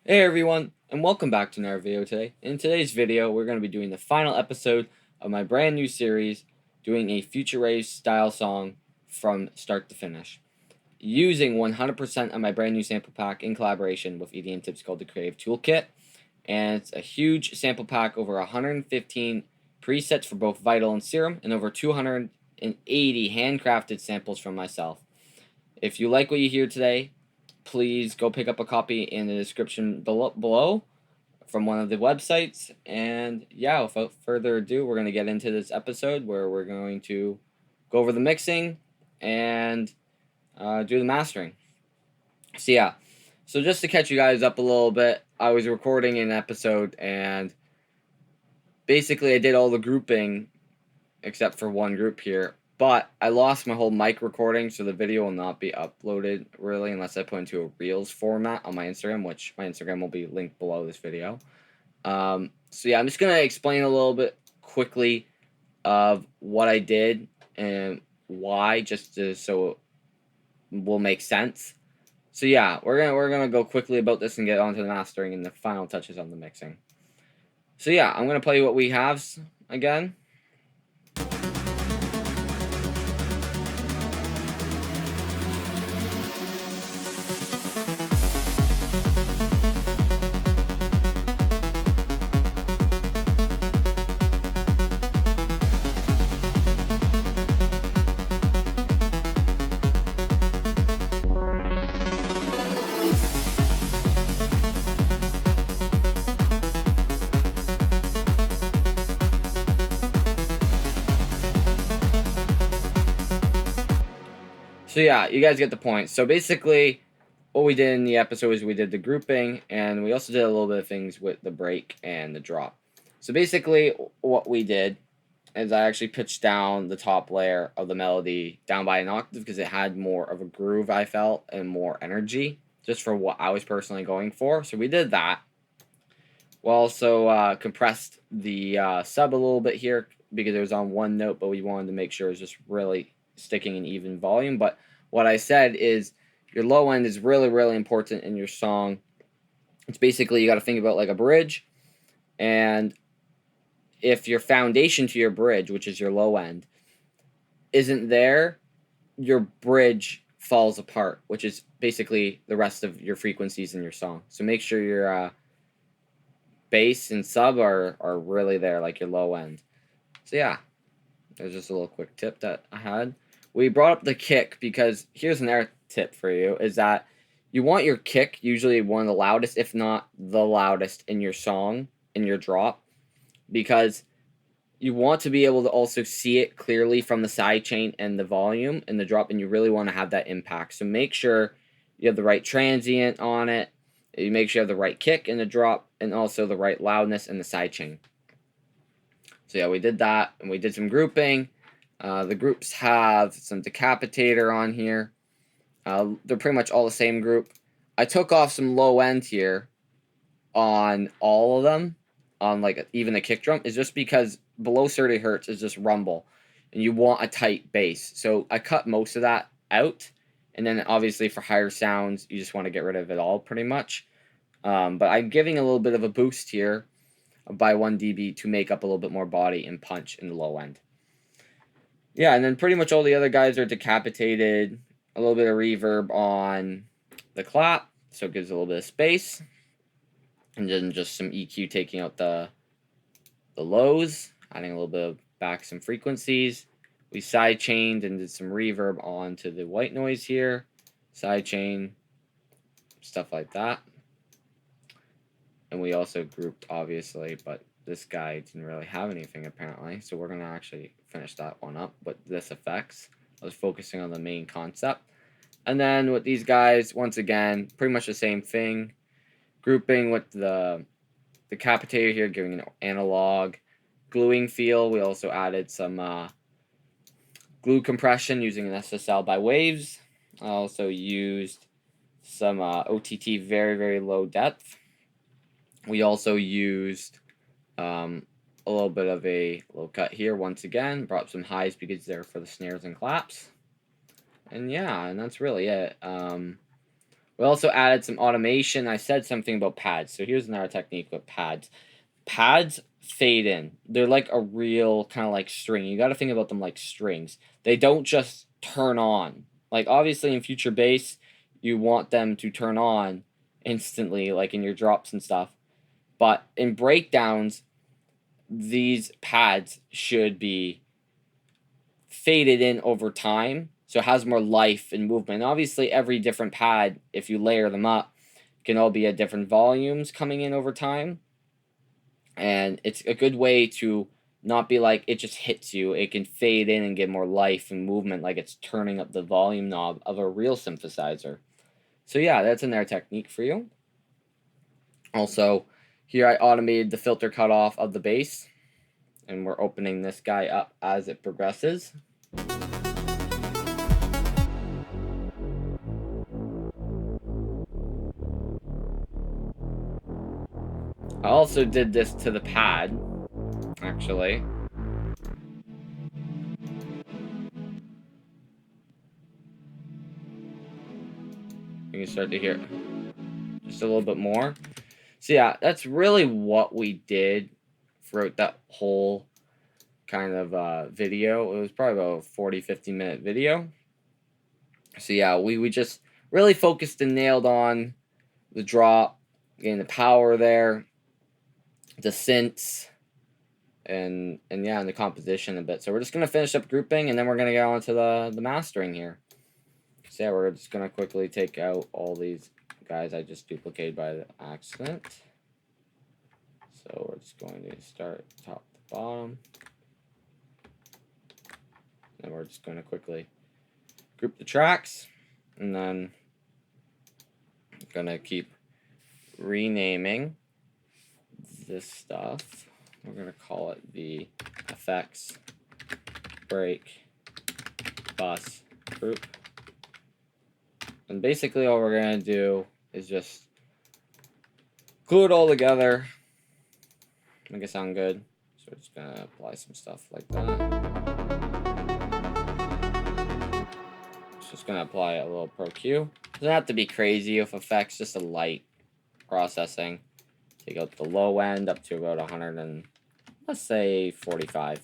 Hey everyone, and welcome back to another video today. In today's video, we're going to be doing the final episode of my brand new series, doing a Future Rave style song from start to finish, using 100% of my brand new sample pack in collaboration with EDMTIPS called the Creative Toolkit. And it's a huge sample pack, over 115 presets for both Vital and Serum, and over 280 handcrafted samples from myself. If you like what you hear today, please go pick up a copy in the description below from one of the websites. And yeah, without further ado, we're going to get into this episode where we're going to go over the mixing and do the mastering. So yeah, so just to catch you guys up a little bit, I was recording an episode and basically I did all the grouping except for one group here. But I lost my whole mic recording, so the video will not be uploaded, really, unless I put into a Reels format on my Instagram, which my Instagram will be linked below this video. So yeah, I'm just going to explain a little bit quickly of what I did and why, so it will make sense. So yeah, we're gonna go quickly about this and get on to the mastering and the final touches on the mixing. So yeah, I'm going to play what we have again. So yeah, you guys get the point. So basically, what we did in the episode is we did the grouping, and we also did a little bit of things with the break and the drop. So basically, what we did is I actually pitched down the top layer of the melody down by an octave because it had more of a groove, I felt, and more energy, just for what I was personally going for. So we did that. We also compressed the sub a little bit here because it was on one note, but we wanted to make sure it was just really sticking an even volume. But what I said is your low end is really, really important in your song. It's basically, you got to think about like a bridge, and if your foundation to your bridge, which is your low end, isn't there, your bridge falls apart, which is basically the rest of your frequencies in your song. So make sure your bass and sub are really there, like your low end. So yeah, there's just a little quick tip that I had. We brought up the kick because here's another tip for you, is that you want your kick usually one of the loudest, if not the loudest, in your song, in your drop, because you want to be able to also see it clearly from the sidechain and the volume and the drop, and you really want to have that impact. So make sure you have the right transient on it, you make sure you have the right kick in the drop, and also the right loudness in the sidechain. So yeah, we did that, and we did some grouping. The groups have some decapitator on here. They're pretty much all the same group. I took off some low end here on all of them, on like even the kick drum, is just because below 30 hertz is just rumble, and you want a tight bass. So I cut most of that out, and then obviously for higher sounds, you just want to get rid of it all pretty much. But I'm giving a little bit of a boost here by 1 dB to make up a little bit more body and punch in the low end. Yeah, and then pretty much all the other guys are decapitated. A little bit of reverb on the clap, so it gives a little bit of space. And then just some EQ taking out the lows, adding a little bit of back some frequencies. We sidechained and did some reverb onto the white noise here. Sidechain, stuff like that. And we also grouped, obviously, but this guy didn't really have anything apparently, so we're going to actually finish that one up with this effects. I was focusing on the main concept. And then with these guys, once again, pretty much the same thing. Grouping with the decapitator here, giving an analog gluing feel. We also added some glue compression using an SSL by Waves. I also used some OTT very, very low depth. We also used a little bit of a low cut here once again. Brought up some highs because they're for the snares and claps. And yeah, and that's really it. We also added some automation. I said something about pads. So here's another technique with pads. Pads fade in. They're like a real kind of like string. You got to think about them like strings. They don't just turn on. Like obviously in Future Bass, you want them to turn on instantly, like in your drops and stuff. But in breakdowns, these pads should be faded in over time, so it has more life and movement. And obviously, every different pad, if you layer them up, can all be at different volumes coming in over time. And it's a good way to not be like it just hits you. It can fade in and get more life and movement, like it's turning up the volume knob of a real synthesizer. So yeah, that's another technique for you. Also, here I automated the filter cutoff of the bass, and we're opening this guy up as it progresses. I also did this to the pad, actually. You can start to hear just a little bit more. So yeah, that's really what we did throughout that whole kind of video. It was probably about a 40-50 minute video. So yeah, we just really focused and nailed on the drop, getting the power there, the synths, and yeah, and the composition a bit. So we're just gonna finish up grouping, and then we're gonna get on to the mastering here. So yeah, we're just gonna quickly take out all these guys I just duplicated by the accident. So we're just going to start top to bottom. And we're just going to quickly group the tracks, and then I'm going to keep renaming this stuff. We're going to call it the effects break bus group. And basically all we're going to do is just glue it all together, make it sound good. So we're just going to apply some stuff like that. Just going to apply a little Pro Q. Doesn't have to be crazy with effects, just a light processing. Take out the low end up to about 100 and let's say 45.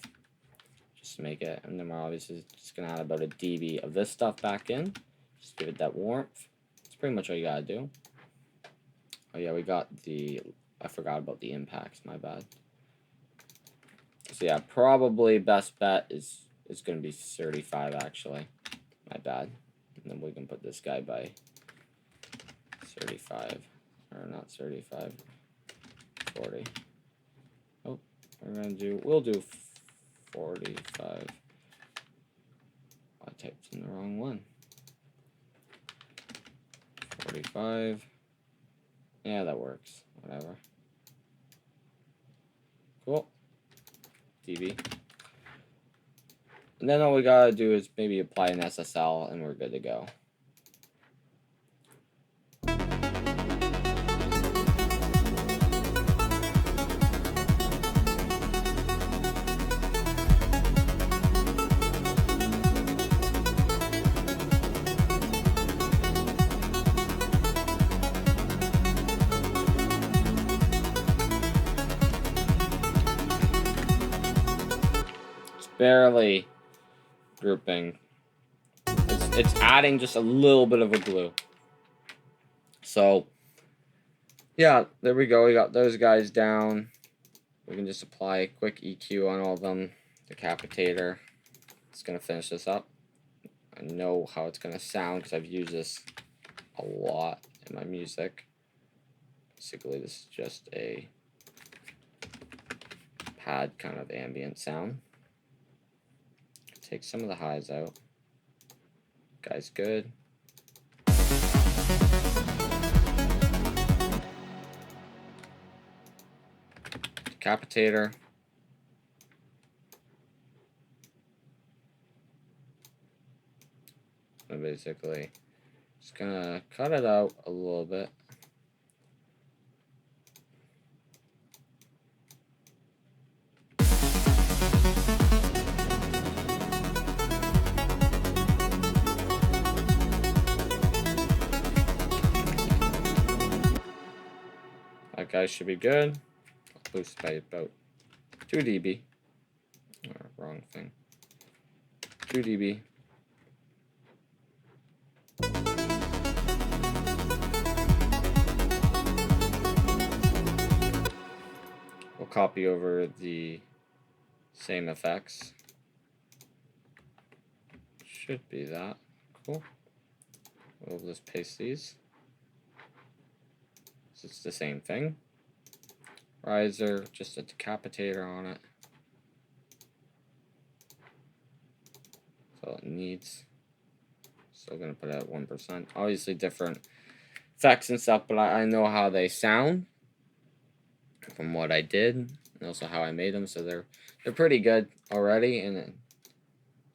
Just to make it. And then we're obviously just going to add about a dB of this stuff back in. Just give it that warmth. That's pretty much all you got to do. Oh yeah, we got the... I forgot about the impacts, my bad. So yeah, probably best bet is going to be 35 actually. My bad. And then we can put this guy by 35. Or not 35. 40. Oh, we'll do 45. I typed in the wrong one. 45. Yeah, that works. Whatever. Cool. dB. And then all we gotta do is maybe apply an SSL and we're good to go. It's barely grouping. It's adding just a little bit of a glue. So yeah, there we go. We got those guys down. We can just apply a quick EQ on all of them. Decapitator. It's gonna finish this up. I know how it's gonna sound because I've used this a lot in my music. Basically, this is just a pad kind of ambient sound. Take some of the highs out. Guy's good. Decapitator. So basically, just gonna cut it out a little bit. That guy should be good. I'll boost by about 2 dB. Wrong thing. 2 dB. We'll copy over the same effects. Should be that. Cool. We'll just paste these. So it's the same thing. Riser, just a decapitator on it. So it needs. Still gonna put it at 1%. Obviously different effects and stuff, but I know how they sound from what I did, and also how I made them, so they're pretty good already. And then,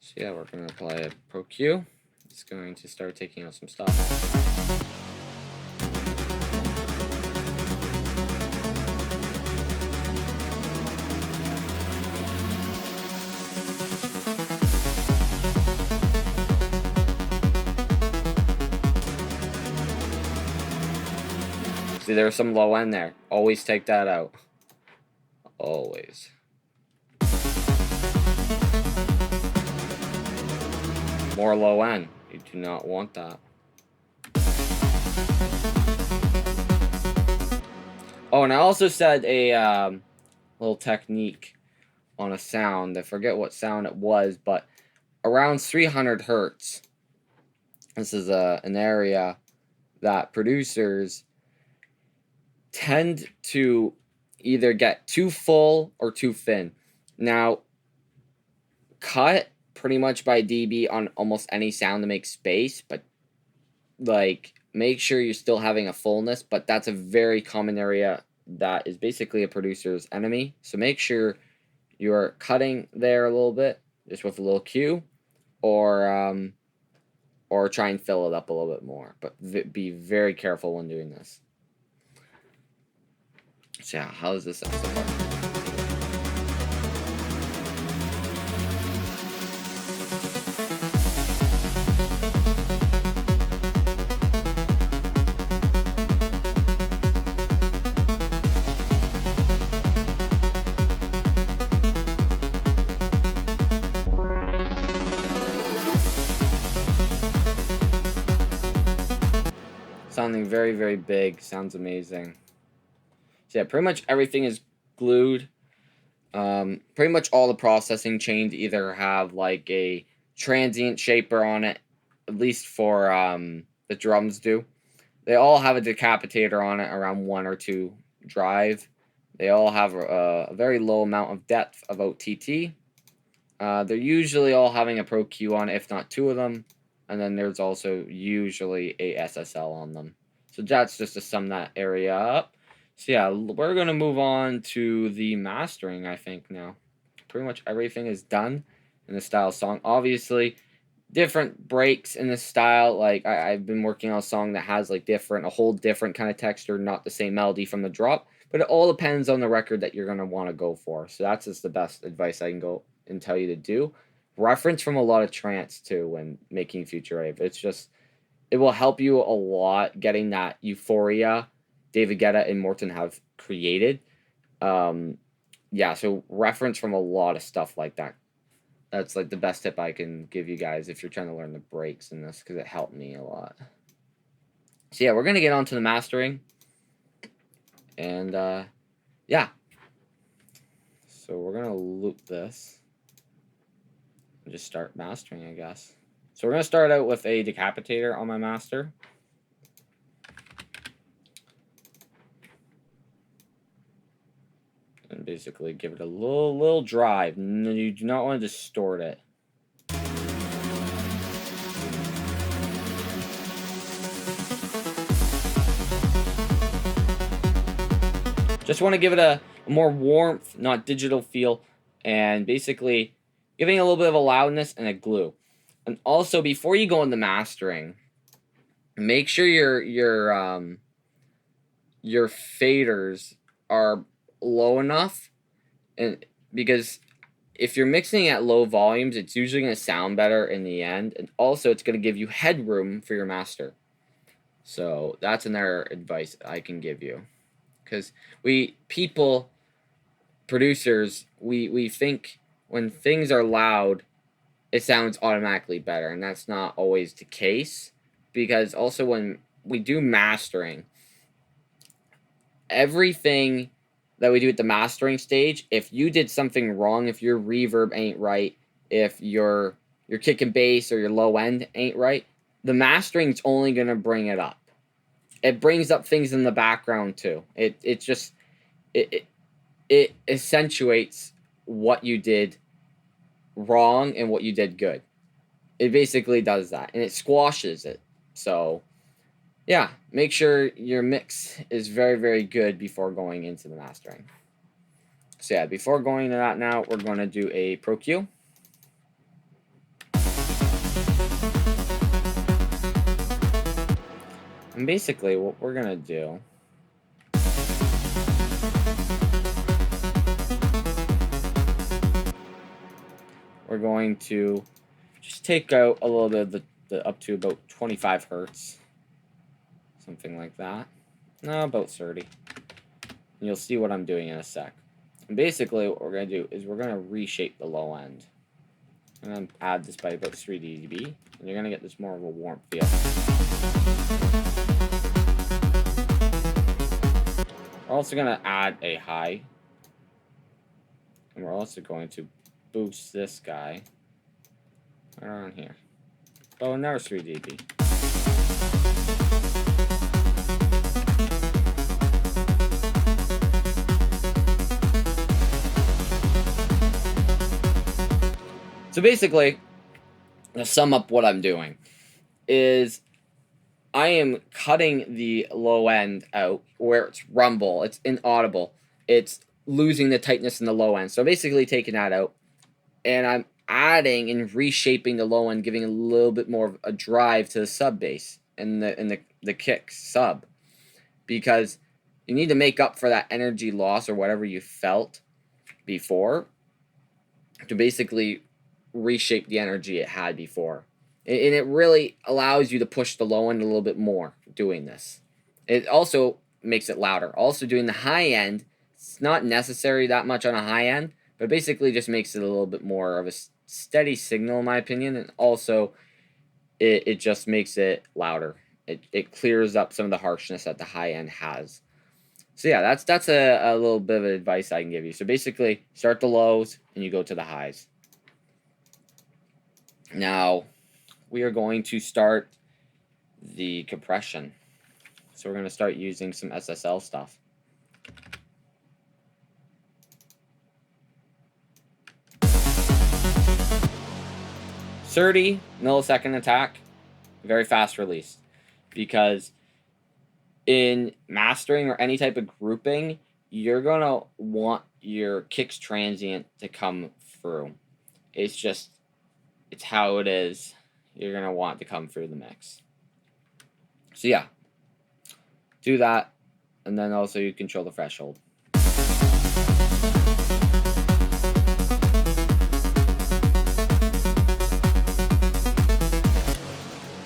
so yeah, we're gonna apply a Pro Q. It's going to start taking out some stuff. See, there's some low end there. Always take that out. Always. More low end. You do not want that. Oh, and I also said a little technique on a sound. I forget what sound it was, but around 300 hertz. This is an area that producers tend to either get too full or too thin. Now, cut pretty much by dB on almost any sound to make space, but like make sure you're still having a fullness, but that's a very common area that is basically a producer's enemy. So make sure you're cutting there a little bit, just with a little Q, or try and fill it up a little bit more, but be very careful when doing this. So yeah, how does this sound so far? Sounding very, very big. Sounds amazing. So yeah, pretty much everything is glued. Pretty much all the processing chains either have like a transient shaper on it, at least for the drums do. They all have a decapitator on it around 1 or 2 drive. They all have a very low amount of depth of OTT. They're usually all having a Pro Q on it, if not 2 of them. And then there's also usually a SSL on them. So that's just to sum that area up. So yeah, we're going to move on to the mastering, I think, now. Pretty much everything is done in the style song. Obviously, different breaks in the style. Like, I've been working on a song that has, like, a whole different kind of texture, not the same melody from the drop. But it all depends on the record that you're going to want to go for. So that's just the best advice I can go and tell you to do. Reference from a lot of trance, too, when making Future Rave. It's just, it will help you a lot getting that euphoria David Guetta and Morten have created. Yeah, so reference from a lot of stuff like that. That's like the best tip I can give you guys if you're trying to learn the breaks in this, because it helped me a lot. So yeah, we're going to get on to the mastering. And yeah. So we're going to loop this and just start mastering, I guess. So we're going to start out with a decapitator on my master. And basically give it a little drive. No, you do not want to distort it. Just want to give it a more warmth, not digital feel, and basically giving it a little bit of a loudness and a glue. And also, before you go into mastering, make sure your faders are low enough, and because if you're mixing at low volumes, it's usually going to sound better in the end, and also it's going to give you headroom for your master. So that's another advice I can give you. Because producers, we think when things are loud, it sounds automatically better, and that's not always the case. Because also when we do mastering, everything that we do at the mastering stage, if you did something wrong, if your reverb ain't right, if your kick and bass or your low end ain't right, the mastering's only going to bring it up. It brings up things in the background too. It accentuates what you did wrong and what you did good. It basically does that, and it squashes it. So yeah, make sure your mix is very, very good before going into the mastering. So yeah, before going to that now, we're going to do a Pro Q. And basically what we're going to do we're going to just take out a little bit of the up to about 25 hertz. Something like that. No, about 30. And you'll see what I'm doing in a sec. And basically what we're going to do is we're going to reshape the low end. I'm going to add this by about 3 dB. And you're going to get this more of a warm feel. We're also going to add a high. And we're also going to boost this guy right around here. Oh, another 3 dB. So basically, to sum up what I'm doing, is I am cutting the low end out where it's rumble, it's inaudible, it's losing the tightness in the low end. So basically taking that out, and I'm adding and reshaping the low end, giving a little bit more of a drive to the sub bass and the kick sub, because you need to make up for that energy loss or whatever you felt before to basically reshape the energy it had before. And it really allows you to push the low end a little bit more doing this. It also makes it louder. Also doing the high end, it's not necessary that much on a high end, but basically just makes it a little bit more of a steady signal in my opinion, and also it just makes it louder. It clears up some of the harshness that the high end has. So yeah, that's a little bit of advice I can give you. So basically, start the lows and you go to the highs. Now, we are going to start the compression. So we're going to start using some SSL stuff. .30 millisecond attack, very fast release, because in mastering or any type of grouping, you're going to want your kicks transient to come through. It's how it is. You're going to want to come through the mix. So yeah, do that, and then also you control the threshold.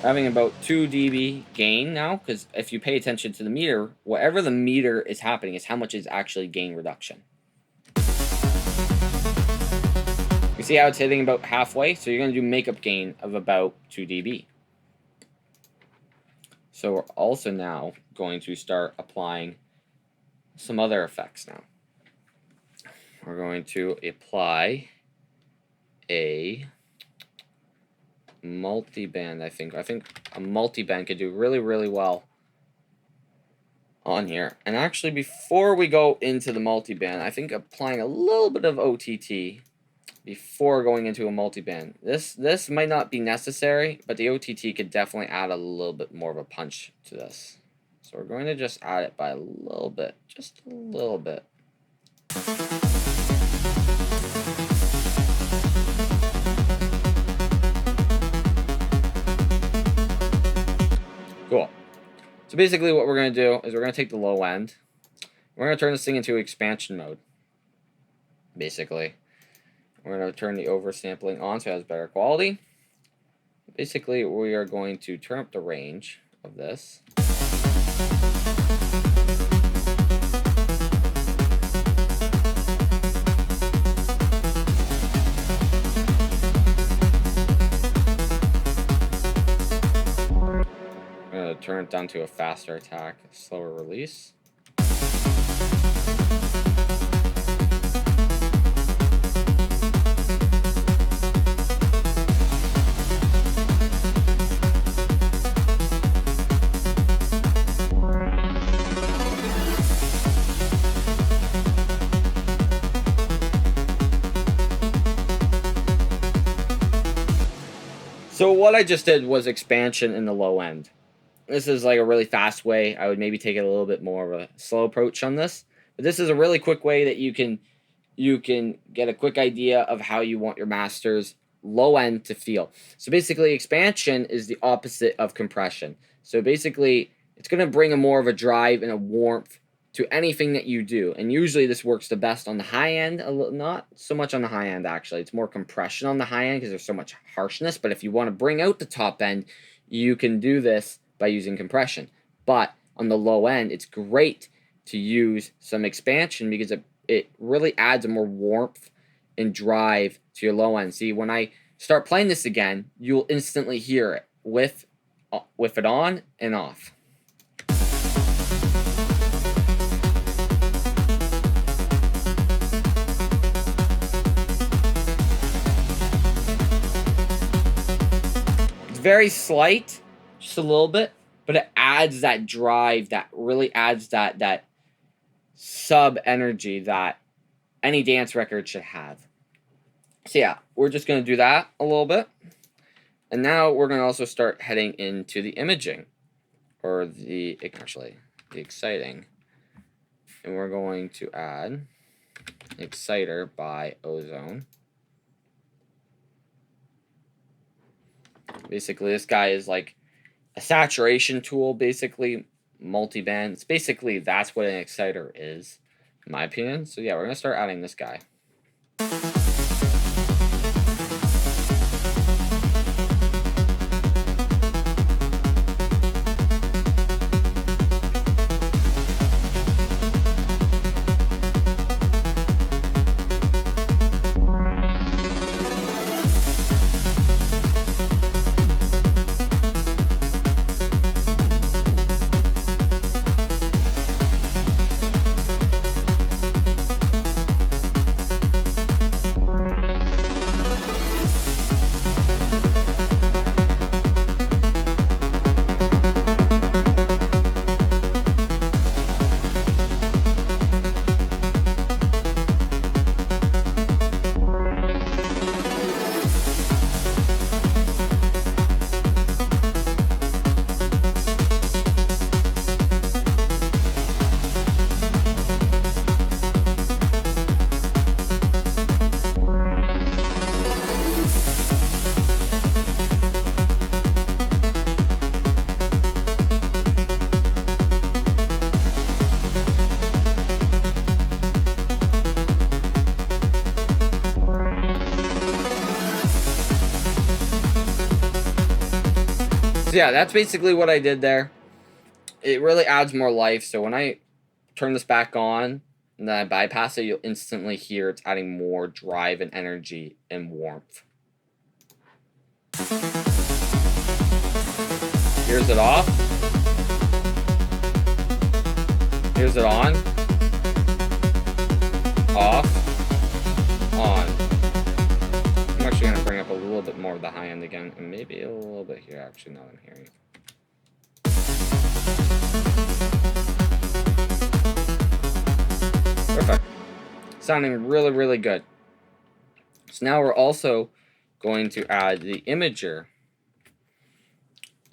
Having about 2 dB gain now, because if you pay attention to the meter, whatever the meter is happening is how much is actually gain reduction. You see how it's hitting about halfway? So you're going to do makeup gain of about 2 dB. So we're also now going to start applying some other effects now. We're going to apply a multi-band, I think a multi-band could do really, really well on here. And actually, before we go into the multi-band, I think applying a little bit of OTT before going into a multi-band. This might not be necessary, but the OTT could definitely add a little bit more of a punch to this. So we're going to just add it by a little bit, just a little bit. Cool. So basically what we're going to do is we're going to take the low end. We're going to turn this thing into expansion mode. Basically. We're going to turn the oversampling on so it has better quality. Basically, we are going to turn up the range of this. turn it down to a faster attack, slower release. So what I just did was expansion in the low end. This is like a really fast way. I would maybe take it a little bit more of a slow approach on this. But this is a really quick way that you can get a quick idea of how you want your masters low end to feel. So basically expansion is the opposite of compression. So basically it's going to bring a more of a drive and a warmth to anything that you do. And usually this works the best on the high end, not so much on the high end actually. It's more compression on the high end because there's so much harshness. But if you want to bring out the top end, you can do this by using compression. But on the low end, it's great to use some expansion because it really adds a more warmth and drive to your low end. See, when I start playing this again, you'll instantly hear it with it on and off. It's very slight, just a little bit, but it adds that drive, that really adds that sub energy that any dance record should have. So yeah, we're just going to do that a little bit. And now we're going to also start heading into the imaging, or the exciting. And we're going to add Exciter by Ozone. Basically, this guy is like a saturation tool, basically multi-band. It's basically, that's what an exciter is, in my opinion. So yeah, we're going to start adding this guy. So yeah, that's basically what I did there. It really adds more life. So when I turn this back on and then I bypass it, you'll instantly hear it's adding more drive and energy and warmth. Here's it off. Here's it on. Off. On. I'm actually going to bring up a little bit more of the high end again, and maybe a little bit here, actually, now that I'm hearing it. Perfect. Sounding really, really good. So now we're also going to add the imager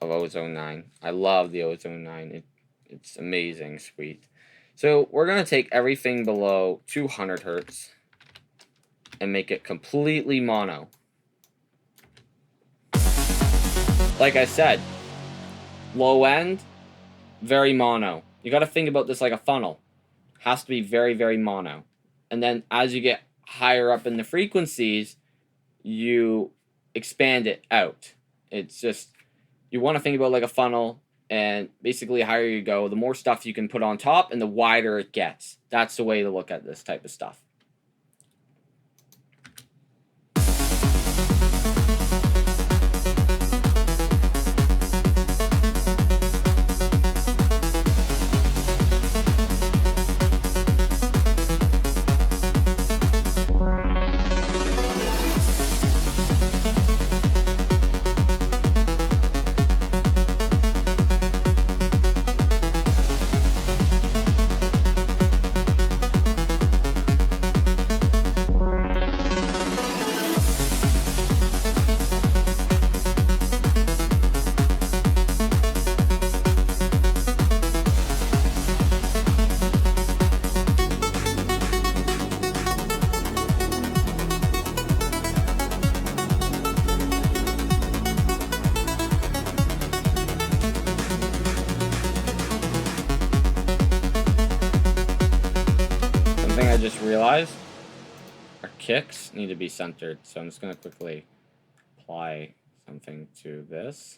of Ozone 9. I love the Ozone 9. It's amazing, sweet. So we're going to take everything below 200 hertz and make it completely mono. Like I said, low end, very mono. You got to think about this like a funnel. Has to be very, very mono. And then as you get higher up in the frequencies, you expand it out. It's just, you want to think about like a funnel, and basically the higher you go, the more stuff you can put on top and the wider it gets. That's the way to look at this type of stuff. I just realized our kicks need to be centered, so I'm just going to quickly apply something to this,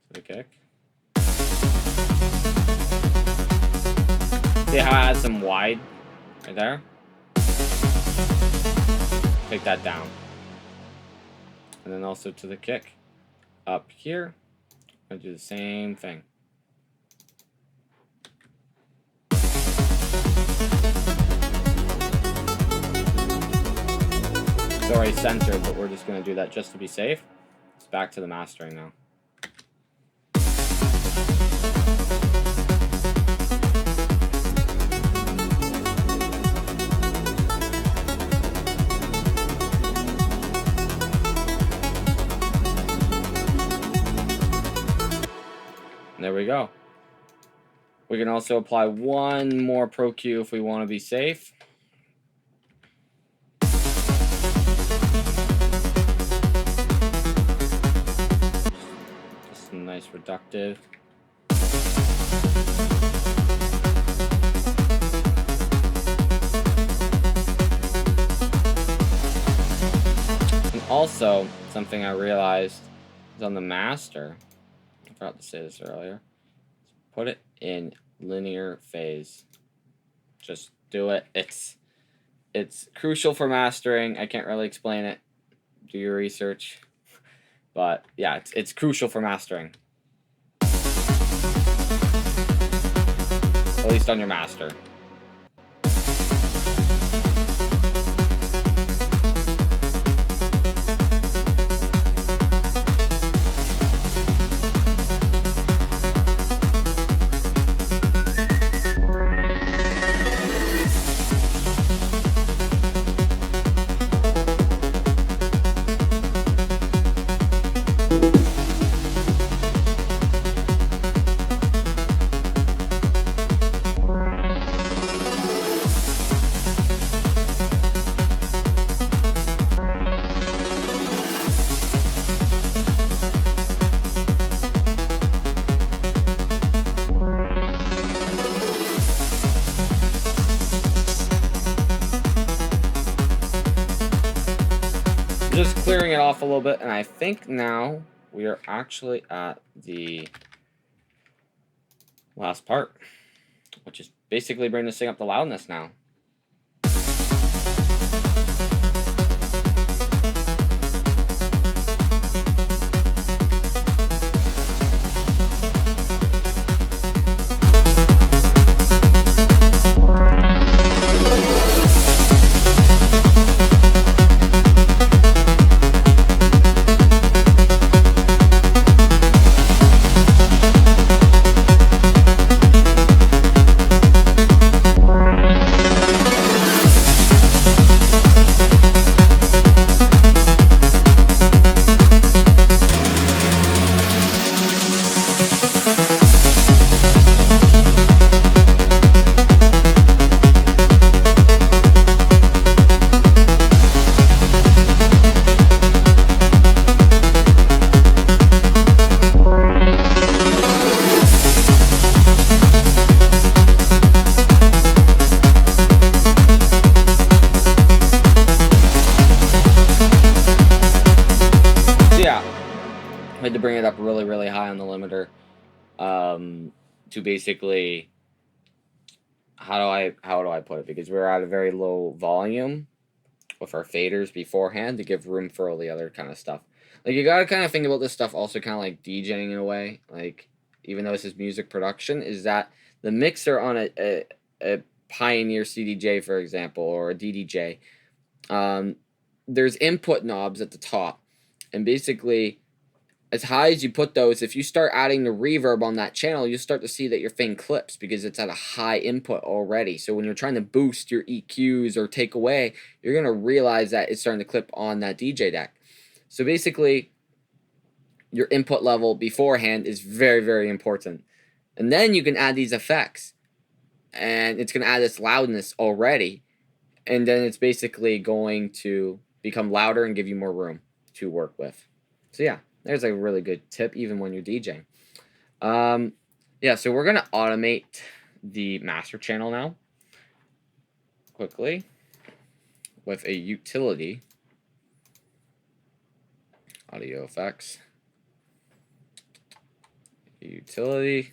to the kick. See how I had some wide right there? Take that down. And then also to the kick. Up here, I'm going to do the same thing. It's already centered, but we're just going to do that just to be safe. It's back to the mastering now. There we go. We can also apply one more Pro Q if we want to be safe. Just some nice reductive. And also, something I realized is on the master. I forgot to say this earlier. Put it in linear phase. Just do it. It's crucial for mastering. I can't really explain it. Do your research. But yeah, it's crucial for mastering. At least on your master. Just clearing it off a little bit, and I think now we are actually at the last part, which is basically bringing this thing up to loudness now. I had to bring it up really, really high on the limiter to basically, how do I put it? Because we were at a very low volume with our faders beforehand to give room for all the other kind of stuff. Like, you gotta kind of think about this stuff also kind of like DJing in a way. Like, even though this is music production, is that the mixer on a Pioneer CDJ, for example, or a DDJ, there's input knobs at the top, and basically, as high as you put those, if you start adding the reverb on that channel, you'll start to see that your thing clips because it's at a high input already. So when you're trying to boost your EQs or take away, you're going to realize that it's starting to clip on that DJ deck. So basically, your input level beforehand is very, very important. And then you can add these effects. And it's going to add this loudness already. And then it's basically going to become louder and give you more room to work with. So yeah. There's a really good tip, even when you're DJing. Yeah, so we're going to automate the master channel now. quickly with a utility, audio effects, a utility,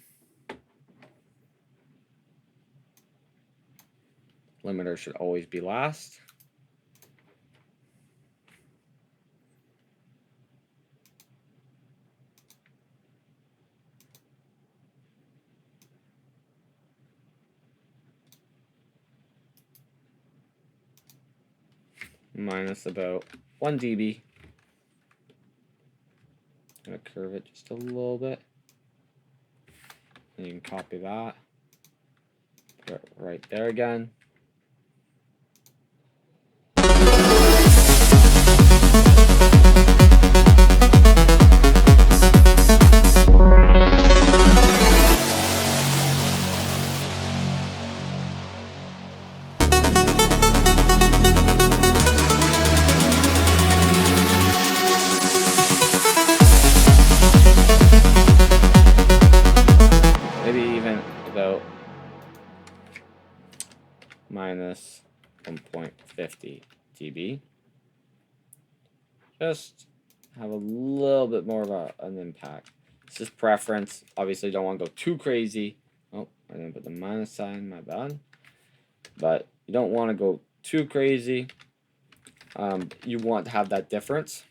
limiter should always be last. Minus about 1 dB. I'm going to curve it just a little bit. And you can copy that. Put it right there again. Minus 1.50 dB. Just have a little bit more of an impact. This is preference. Obviously, don't want to go too crazy. Oh, I didn't put the minus sign, my bad. But you don't want to go too crazy. You want to have that difference.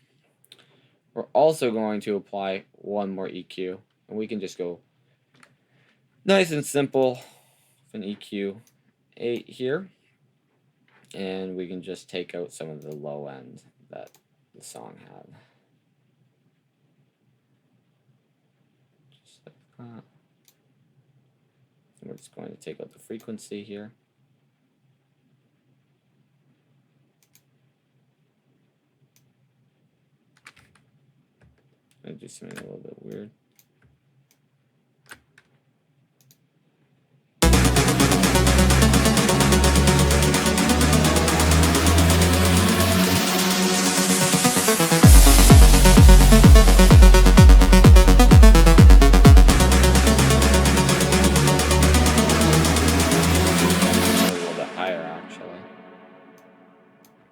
We're also going to apply one more EQ. And we can just go nice and simple with an EQ 8 here, and we can just take out some of the low end that the song had. Just like that. And we're just going to take out the frequency here. I'm going to do something a little bit weird.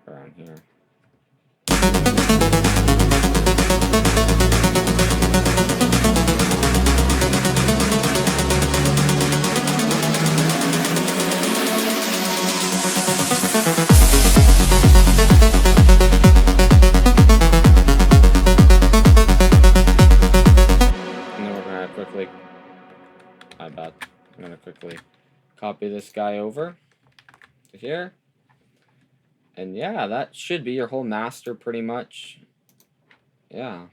Around here. And then we're gonna quickly, I'm gonna quickly copy this guy over to here. And yeah, that should be your whole master pretty much. Yeah.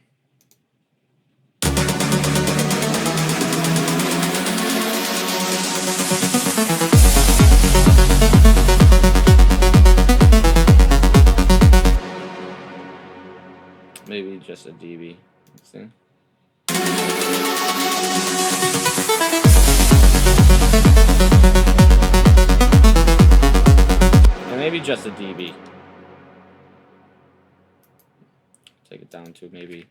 Maybe just a dB. Let's see. Maybe just a dB. Take it down to maybe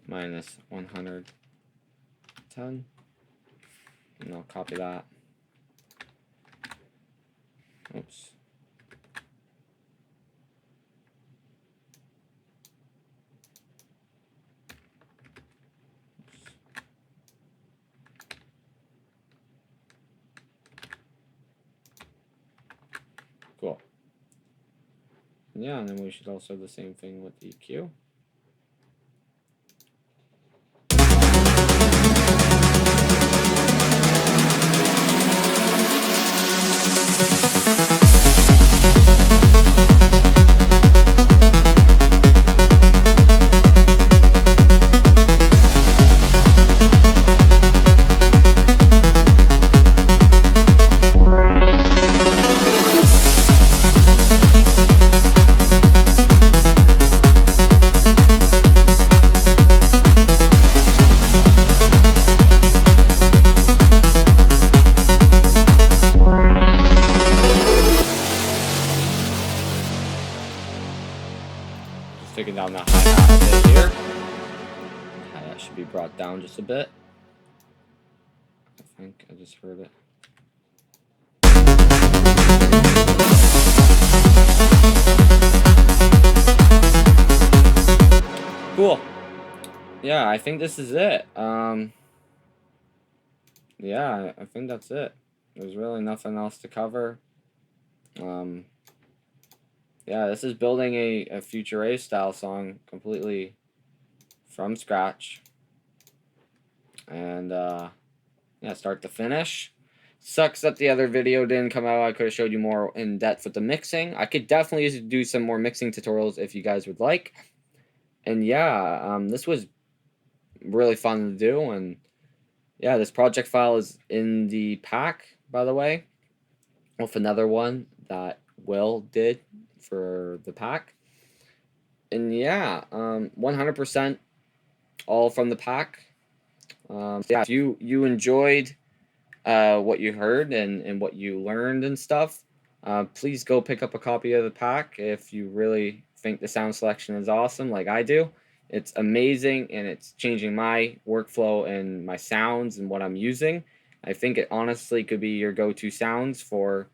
minus 110. And I'll copy that. Oops. Cool. Yeah, and then we should also do the same thing with the EQ. Taking down that hi-hat a bit here. Hi-hat should be brought down just a bit. I think I just heard it. yeah, I think this is it. Yeah, I think that's it. There's really nothing else to cover. Um, yeah, this is building a Future Rave style song completely from scratch. And yeah, start to finish. Sucks that the other video didn't come out. I could have showed you more in depth with the mixing. I could definitely do some more mixing tutorials if you guys would like. And yeah, this was really fun to do. And yeah, this project file is in the pack, by the way, with another one that Will did for the pack. And yeah, 100% all from the pack. Yeah, if you enjoyed what you heard and what you learned and stuff, please go pick up a copy of the pack if you really think the sound selection is awesome like I do. It's amazing and it's changing my workflow and my sounds and what I'm using. I think it honestly could be your go-to sounds for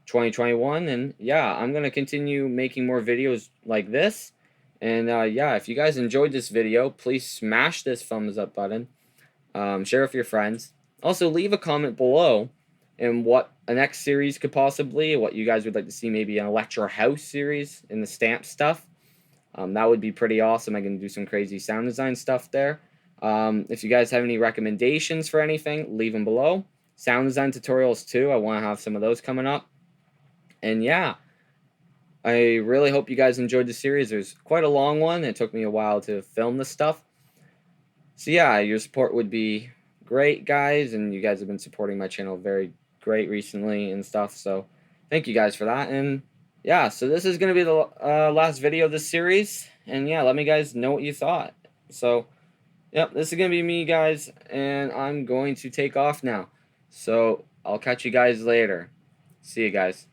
2021. And yeah, I'm going to continue making more videos like this. And yeah, if you guys enjoyed this video, please smash this thumbs up button. Share with your friends. Also, leave a comment below in what a next series could possibly, what you guys would like to see, maybe an Electro House series in the stamp stuff. That would be pretty awesome. I can do some crazy sound design stuff there. If you guys have any recommendations for anything, leave them below. Sound design tutorials too. I want to have some of those coming up. And yeah, I really hope you guys enjoyed the series. There's quite a long one. It took me a while to film this stuff. So yeah, your support would be great, guys, and you guys have been supporting my channel very great recently and stuff. So thank you guys for that. And yeah, so this is gonna be the last video of this series. And yeah, let me guys know what you thought. So yep, this is gonna be me, guys, and I'm going to take off now. So I'll catch you guys later. See you guys.